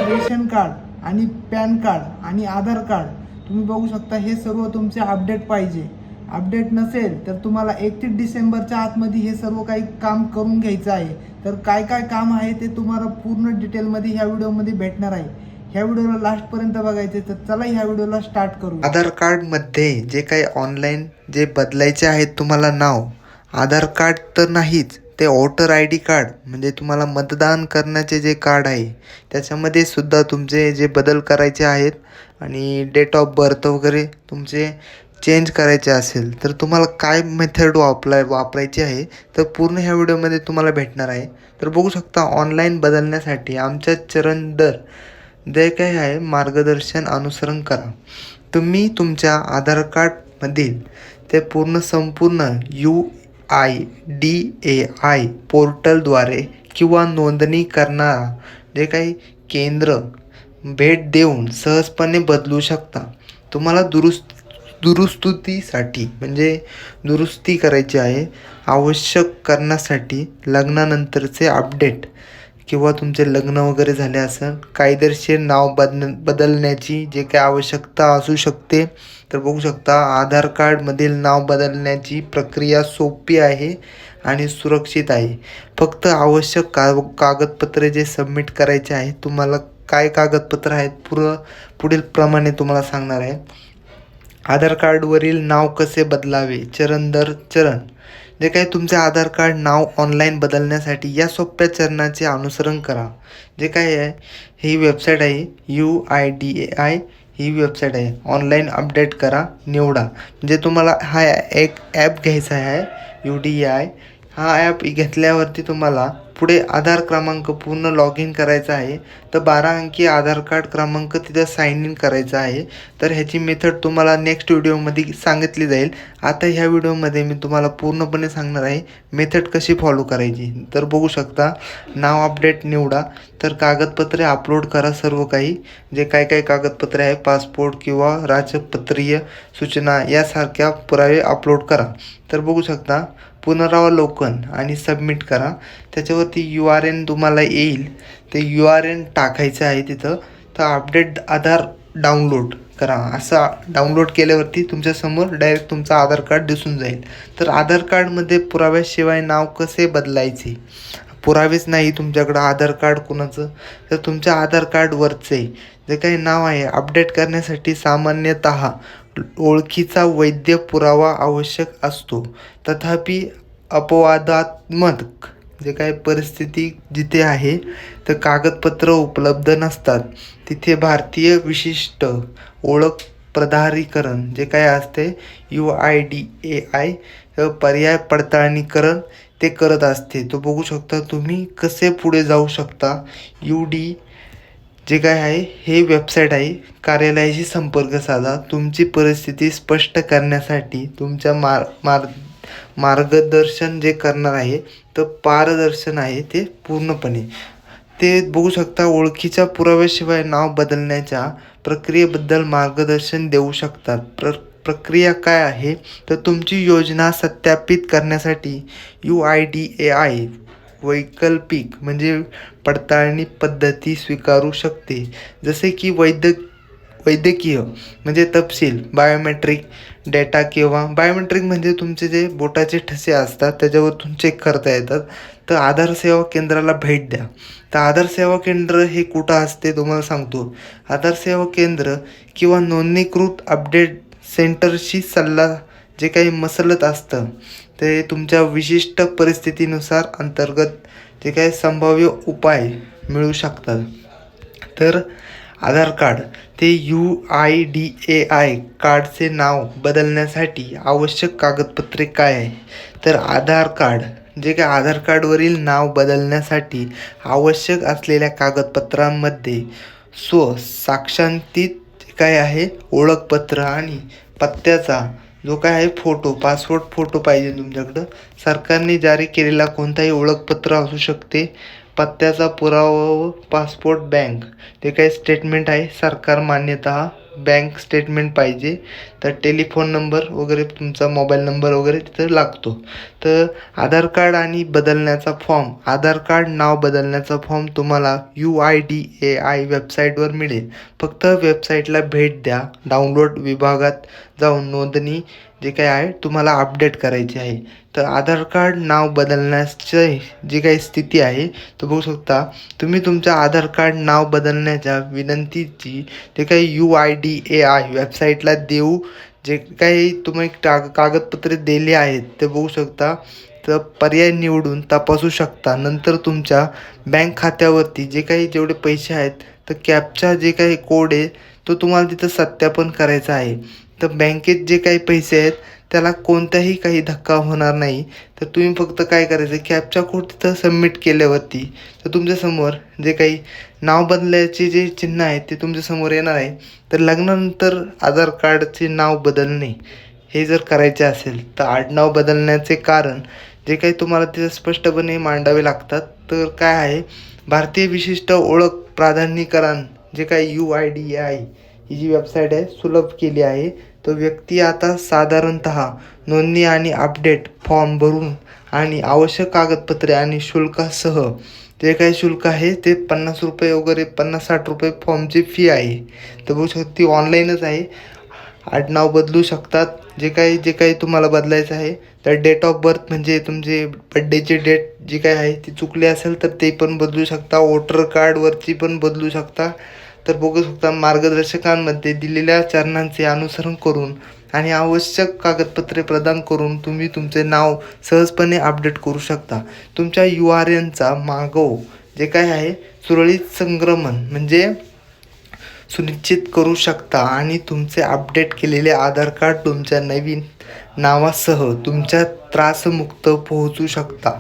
Ration card आणि pan card आणि आधार card तुम्ही बघू शकता, हे सर्व तुमचे अपडेट पाहिजे. अपडेट नसेल तर तुम्हाला 31 डिसेंबरच्या आतमध्ये हे सर्व काही काम करून घ्यायचं आहे. तर काय काय काम आहे ते तुम्हाला पूर्ण डिटेलमध्ये ह्या व्हिडिओमध्ये भेटणार आहे. ह्या व्हिडिओला लास्टपर्यंत बघायचे, तर चला ह्या व्हिडिओला स्टार्ट करू. आधार कार्डमध्ये जे काही ऑनलाईन जे बदलायचे आहेत तुम्हाला नाव, आधार कार्ड तर नाहीच, ते वोटर आय डी कार्ड म्हणजे तुम्हाला मतदान करण्याचे जे कार्ड आहे त्याच्यामध्ये सुद्धा तुमचे जे बदल करायचे आहेत आणि डेट ऑफ बर्थ वगैरे तुमचे चेंज करायचे असेल तर तुम्हाला काय मेथड वापरायची आहे तर पूर्ण ह्या व्हिडिओमध्ये तुम्हाला भेटणार आहे. तर बघू शकता, ऑनलाईन बदलण्यासाठी आमच्या चरणदर जे काही आहे मार्गदर्शन अनुसरण करा. तुम्ही तुमच्या आधार कार्डमधील ते संपूर्ण UIDAI पोर्टलद्वारे किंवा नोंदणी करणारा जे काही केंद्र भेट देऊन सहजपणे बदलू शकता. तुम्हाला दुरुस्तीसाठी म्हणजे दुरुस्ती करायची आहे. आवश्यक करण्यासाठी लग्नानंतरचे अपडेट किंवा तुमचे लग्न वगैरे झाले असेल, कायदेशीर नाव बदलण्याची जे काही आवश्यकता असू शकते. तर बघू शकता, आधार कार्डमधील नाव बदलण्याची प्रक्रिया सोपी आहे आणि सुरक्षित आहे. फक्त आवश्यक कागदपत्रे जे सबमिट करायचे आहे, तुम्हाला काय कागदपत्र आहेत पुढील प्रमाणे तुम्हाला सांगणार आहे. आधार कार्डवरील नाव कसे बदलावे, चरण दर चरण. जे काही तुमचे आधार कार्ड नाव ऑनलाईन बदलण्यासाठी या सोप्या चरणाचे अनुसरण करा. जे काय आहे, ही वेबसाईट आहे UIDAI, ही वेबसाईट आहे. ऑनलाईन अपडेट करा, निवडा. म्हणजे तुम्हाला हा एक ॲप घ्यायचा आहे UDI. हा ॲप घेतल्यावरती तुम्हाला पुढे आधार क्रमांक पूर्ण लॉग इन करायचा आहे. तर 12 अंकी आधार कार्ड क्रमांक तिथं साइन इन करायचा आहे. तर ह्याची मेथड तुम्हाला नेक्स्ट व्हिडिओमध्ये सांगितली जाईल. आता ह्या व्हिडिओमध्ये मी तुम्हाला पूर्णपणे सांगणार आहे मेथड कशी फॉलो करायची. तर बघू शकता, नाव अपडेट निवडा. तर कागदपत्रे अपलोड करा, सर्व काही जे काय कागदपत्रे आहे, पासपोर्ट किंवा राजपत्रीय सूचना यासारख्या पुरावे अपलोड करा. तर बघू शकता, पुनरावलोकन आणि सबमिट करा. त्याच्यावरती URN तुम्हाला येईल, ते URN टाकायचं आहे तिथं. तर अपडेट आधार डाउनलोड करा. असा डाउनलोड केल्यावरती तुमच्यासमोर डायरेक्ट तुमचं आधार कार्ड दिसून जाईल. तर आधार कार्डमध्ये पुराव्याशिवाय नाव कसे बदलायचे, पुरावेच नाही तुमच्याकडं आधार कार्ड कुणाचं, तर तुमच्या आधार कार्डवरचे जे काही नाव आहे अपडेट करण्यासाठी सामान्यतः ओळखीचा वैध पुरावा आवश्यक असतो. तथापि अपवादात्मक जे काही परिस्थिती जिथे आहे तर कागदपत्र उपलब्ध नसतात, तिथे भारतीय विशिष्ट ओळख प्राधिकरण जे काय असते UIDAI पर्याय पडताळणीकरण ते करत असते. तो बघू शकता तुम्ही कसे पुढे जाऊ शकता. जे काय आहे हे वेबसाईट आहे. कार्यालयाशी संपर्क साधा. तुमची परिस्थिती स्पष्ट करण्यासाठी तुमच्या मार्गदर्शन जे करणार आहे तर पारदर्शन आहे ते पूर्णपणे. ते बघू शकता, ओळखीच्या पुराव्याशिवाय नाव बदलण्याच्या प्रक्रियेबद्दल मार्गदर्शन देऊ शकतात. प्रक्रिया काय आहे तर तुमची योजना सत्यापित करण्यासाठी UIDAI वैकल्पिक म्हणजे पडताळणी पद्धती स्वीकारू शकते, जसे की वैद्यकीय म्हणजे तपशील, बायोमेट्रिक डेटा किंवा बायोमेट्रिक म्हणजे तुमचे जे बोटाचे ठसे असतात त्याच्यावरतून चेक करता येतात. तर आधार सेवा केंद्राला भेट द्या. तर आधार सेवा केंद्र हे कुठं असते तुम्हाला सांगतो. आधार सेवा केंद्र किंवा नोंदणीकृत अपडेट सेंटरशी सल्ला जे काही मसलत असतं ते तुमच्या विशिष्ट परिस्थितीनुसार अंतर्गत जे काही संभाव्य उपाय मिळू शकतात. तर आधार कार्ड ते UIDAI कार्डचे नाव बदलण्यासाठी आवश्यक कागदपत्रे काय आहे. तर आधार कार्ड जे काय आधार कार्डवरील नाव बदलण्यासाठी आवश्यक असलेल्या कागदपत्रांमध्ये साक्षांकित जे काय आहे ओळखपत्र आणि पत्त्याचा जो काय आहे फोटो, पासपोर्ट फोटो पाहिजे तुमच्याकडं. सरकारने जारी केलेला कोणताही ओळखपत्र असू शकते. पत्त्याचा पुरावा व पासपोर्ट बँक ते काही स्टेटमेंट आहे, सरकार मान्यता बँक स्टेटमेंट पाहिजे, तर टेलिफोन नंबर वगैरे तुमचा मोबाईल नंबर वगैरे तिथं लागतो. तर आधार कार्ड आणि बदलण्याचा फॉर्म, आधार कार्ड नाव बदलण्याचा फॉर्म तुम्हाला UIDAI वेबसाईटवर मिळेल. फक्त वेबसाईटला भेट द्या, डाउनलोड विभागात जाऊन नोंदणी जे काही आहे तुम्हाला अपडेट करायची आहे. तर आधार कार्ड नाव बदलण्याची जी काही स्थिती आहे तो बघू शकता. तुम्ही तुमच्या आधार कार्ड नाव बदलण्याच्या विनंतीची जे काही UIDAI वेबसाईटला देऊ जे काही तुम्ही कागदपत्रे दिली आहेत ते बघू शकता. तर पर्याय निवडून तपासू शकता. नंतर तुमच्या बँक खात्यावरती जे काही जेवढे पैसे आहेत तर कॅपचा जे काही कोड आहे तो तुम्हाला तिथं सत्यापन करायचा आहे. तर बँकेत जे काही पैसे आहेत त्याला कोणताही काही धक्का होणार नाही. तर तुम्ही फक्त काय करायचं, कॅपचा कोड तिथं सबमिट केल्यावरती तर तुमच्यासमोर जे काही नाव बदलायचे जे चिन्ह आहे ते तुमच्यासमोर येणार आहे. तर लग्नानंतर आधार कार्डचे नाव बदलणे हे जर करायचे असेल तर आडनाव बदलण्याचे कारण जे काही तुम्हाला तिथं स्पष्टपणे मांडावे लागतात. तर काय आहे, भारतीय विशिष्ट ओळख प्राधिकरण जे काही UIDAI ही जी वेबसाईट आहे सुलभ केली आहे. तो व्यक्ती आता साधारणतः नोंदणी आणि अपडेट फॉर्म भरून आणि आवश्यक कागदपत्रे आणि शुल्कासह जे काही शुल्क आहे ते 50 रुपये वगैरे 50-60 रुपये फॉर्मची फी आहे. तर बघू शकता ती ऑनलाईनच आहे. आडनाव बदलू शकतात. जे काही तुम्हाला बदलायचं आहे तर डेट ऑफ बर्थ म्हणजे तुमचे बड्डेची डेट जी काही आहे ती चुकली असेल तर ते पण बदलू शकता. वोटर कार्डवरची पण बदलू शकता. तर बघू शकता मार्गदर्शकांमध्ये दिलेल्या चरणांचे अनुसरण करून आणि आवश्यक कागदपत्रे प्रदान करून तुम्ही तुमचे नाव सहजपणे अपडेट करू शकता. तुमच्या URNचा मागोवा जे काय आहे सुरळीत संक्रमण म्हणजे सुनिश्चित करू शकता आणि तुमचे अपडेट केलेले आधार कार्ड तुमच्या नवीन नावासह तुमच्या त्रासमुक्त पोहोचू शकता.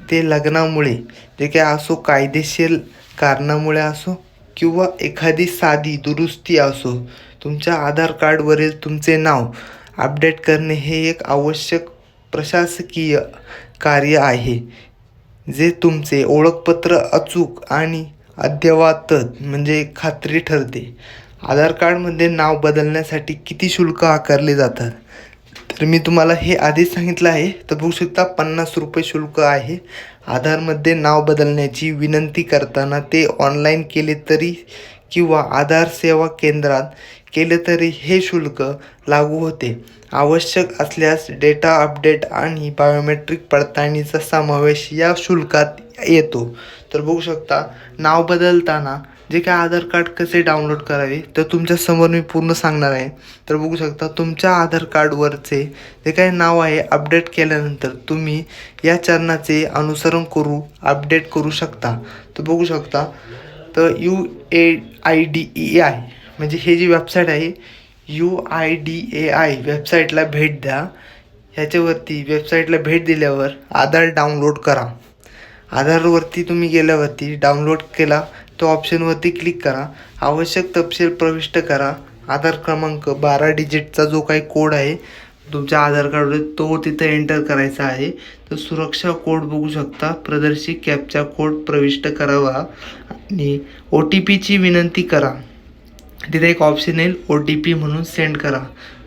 ते लग्नामुळे जे काय असो, कायदेशीर कारणामुळे असो किंवा एखादी साधी दुरुस्ती असो, तुमच्या आधार कार्डवरील तुमचे नाव अपडेट करणे हे एक आवश्यक प्रशासकीय कार्य आहे जे तुमचे ओळखपत्र अचूक आणि अद्ययावत म्हणजे खात्री ठरते. आधार कार्डमध्ये नाव बदलण्यासाठी किती शुल्क आकारले जातात तर मी तुम्हाला हे आधीच सांगितलं आहे. तर बघू शकता 50 रुपये शुल्क आहे. आधारमध्ये नाव बदलण्याची विनंती करताना ते ऑनलाईन केले तरी किंवा आधार सेवा केंद्रात केले तरी हे शुल्क लागू होते. आवश्यक असल्यास डेटा अपडेट आणि बायोमेट्रिक पडताळणीचा समावेश या शुल्कात येतो. तर बघू शकता नाव बदलताना जे काय आधार कार्ड कसे डाउनलोड करावे तर तुमच्यासमोर मी पूर्ण सांगणार आहे. तर बघू शकता तुमच्या आधार कार्डवरचे जे काही नाव आहे अपडेट केल्यानंतर तुम्ही या चरणाचे अनुसरण करू अपडेट करू शकता. तर बघू शकता तर UIDAI म्हणजे हे जी वेबसाईट आहे UIDAI वेबसाईटला भेट द्या. ह्याच्यावरती वेबसाईटला भेट दिल्यावर आधार डाउनलोड करा. आधारवरती तुम्ही गेल्यावरती डाउनलोड केला तो ऑप्शनवरती क्लिक करा. आवश्यक तपशील प्रविष्ट करा. आधार क्रमांक 12 डिजिटचा जो काही कोड आहे तुमच्या आधार कार्डवर तो तिथं एंटर करायचा आहे. तर सुरक्षा कोड बघू शकता प्रदर्शित कॅपचा कोड प्रविष्ट करावा आणि OTPची विनंती करा. तिथे एक ऑप्शन येईल OTP म्हणून सेंड करा.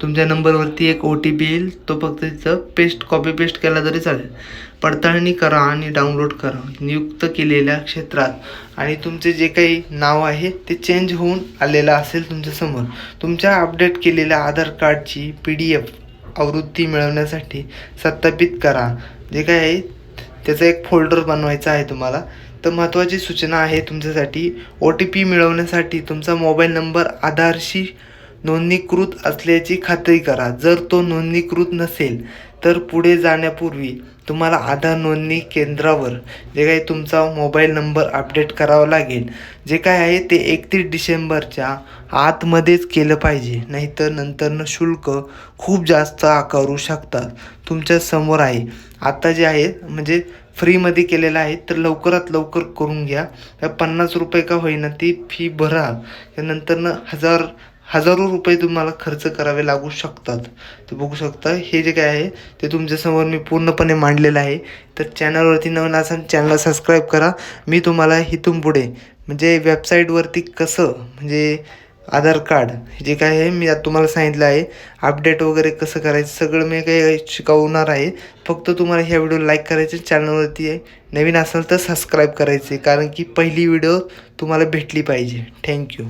तुमच्या नंबरवरती एक OTP येईल, तो फक्त तिथं कॉपी पेस्ट केला तरी चालेल. पडताळणी करा आणि डाउनलोड करा. नियुक्त केलेल्या क्षेत्रात आणि तुमचे जे काही नाव आहे ते चेंज होऊन आलेलं असेल तुमच्यासमोर. तुमच्या अपडेट केलेल्या आधार कार्डची PDF आवृत्ती मिळवण्यासाठी सत्यापित करा. जे काय आहे त्याचा एक फोल्डर बनवायचा आहे तुम्हाला. तर महत्त्वाची सूचना आहे तुमच्यासाठी, OTP मिळवण्यासाठी तुमचा मोबाईल नंबर आधारशी नोंदणीकृत असल्याची खात्री करा. जर तो नोंदणीकृत नसेल तर पुढे जाण्यापूर्वी तुम्हाला आधार नोंदणी केंद्रावर जे काही तुमचा मोबाईल नंबर अपडेट करावा लागेल. जे काय आहे ते 31 डिसेंबरच्या आतमध्येच केलं पाहिजे, नाहीतर नंतरनं शुल्क खूप जास्त आकारू शकतात. तुमच्या समोर आहे आता जे आहे म्हणजे फ्रीमध्ये केलेलं आहे. तर लवकरात लवकर करून घ्या. 50 रुपये का होईना ती फी भरा. त्यानंतरनं हजारो रुपये तुम्हाला खर्च करावे लागू शकतात. तर बघू शकता हे जे काय आहे ते तुमच्यासमोर मी पूर्णपणे मांडलेलं आहे. तर चॅनलवरती नवीन असाल चॅनलला सबस्क्राईब करा. मी तुम्हाला इथून पुढे म्हणजे वेबसाईटवरती कसं म्हणजे आधार कार्ड जे काय आहे मी आता तुम्हाला सांगितलं आहे. अपडेट वगैरे कसं करायचं सगळं मी काही शिकवणार आहे. फक्त तुम्हाला ह्या व्हिडिओ लाईक करायचे, चॅनलवरती आहे नवीन असाल तर सबस्क्राईब करायचे, कारण की पहिली व्हिडिओ तुम्हाला भेटली पाहिजे. थँक्यू.